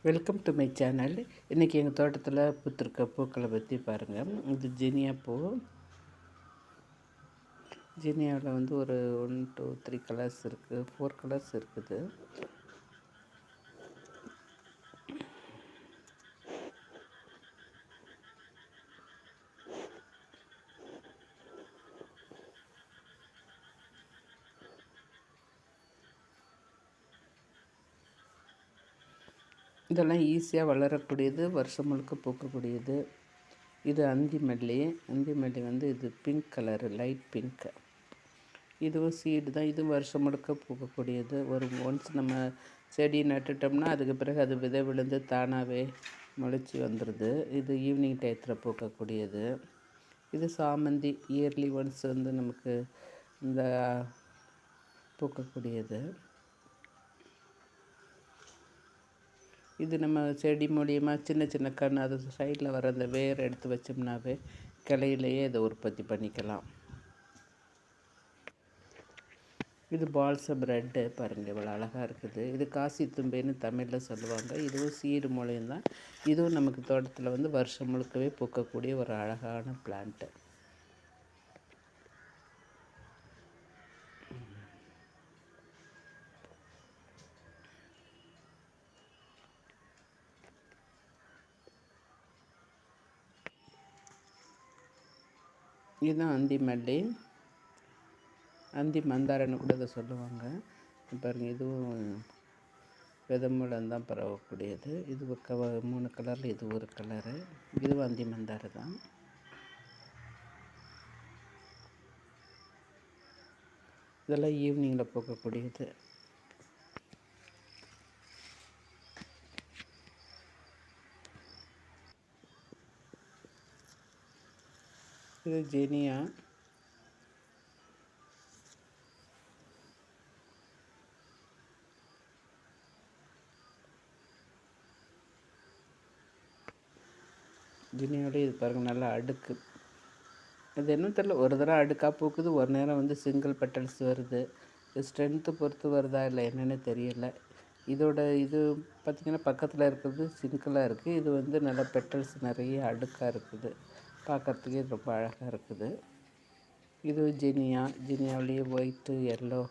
Welcome to my channel. இன்றைக்கி எங்கள் தோட்டத்தில் பூத்திருக்க பூக்களை பற்றி பாருங்கள். இது ஜீனியா பூ. ஜீனியாவில் வந்து ஒரு 1 2 3 கலர்ஸ் இருக்குது, 4 கலர்ஸ் இருக்குது. இதெல்லாம் ஈஸியாக வளரக்கூடியது, வருஷம் முழுக்க பூக்கக்கூடியது. இது அந்தி மல்லி. அந்தி மல்லி வந்து இது பிங்க் கலரு, லைட் பிங்க்கு. இதுவும் சீடு தான். இதுவும் வருஷம் முழுக்க பூக்கக்கூடியது. ஒன்ஸ் நம்ம செடி நட்டுட்டோம்னா அதுக்கு பிறகு அது விதை விழுந்து தானாகவே முளைச்சி வந்துடுது. இது ஈவினிங் டயத்தில் பூக்கக்கூடியது. இது சாமந்தி. இயர்லி ஒன்ஸ் வந்து நமக்கு இந்த பூக்கக்கூடியது. இது நம்ம செடி மூலியமாக சின்ன சின்ன கன்று, அது சைடில் வர அந்த வேர் எடுத்து வச்சோம்னாவே கிளையிலையே இதை உற்பத்தி பண்ணிக்கலாம். இது பால்சம் ரெட்டு பாருங்கள், இவ்வளோ அழகாக இருக்குது. இது காசி தும்பைன்னு தமிழில் சொல்லுவாங்க. இதுவும் சீடு மூலியம் தான். இதுவும் நமக்கு தோட்டத்தில் வந்து வருஷம் முழுக்கவே பூக்கக்கூடிய ஒரு அழகான பிளான்ட்டு. இதுதான் அந்தி மல்லி. அந்தி மந்தாரன்னு கூட இதை சொல்லுவாங்க. பாருங்கள், இதுவும் விதை மூலம் தான் பரவக்கூடியது. இது 3 கலரில் இது ஒரு கலரு. இதுவும் அந்தி மந்தாரை தான். இதெல்லாம் ஈவினிங்கில் பூக்கக்கூடியது. இது ஜீனியா. ஜீனியாவிலே இது பாருங்கள், நல்லா அடுக்கு. இது என்ன தெரியல, ஒரு தடவை அடுக்காக பூக்குது, ஒரு நேரம் வந்து சிங்கிள் பெட்டல்ஸ் வருது. இது ஸ்ட்ரென்த்து பொறுத்து வருதா இல்லை என்னென்னு தெரியல. இதோட இது பார்த்திங்கன்னா பக்கத்தில் இருக்கிறது சிங்கிளாக இருக்குது. இது வந்து நல்லா பெட்டல்ஸ் நிறைய அடுக்காக இருக்குது. பார்க்குறதுக்கே ரொம்ப அழகாக இருக்குது. இது ஜீனியா. ஜீனியாவிலேயே ஒயிட்டு, எல்லோ,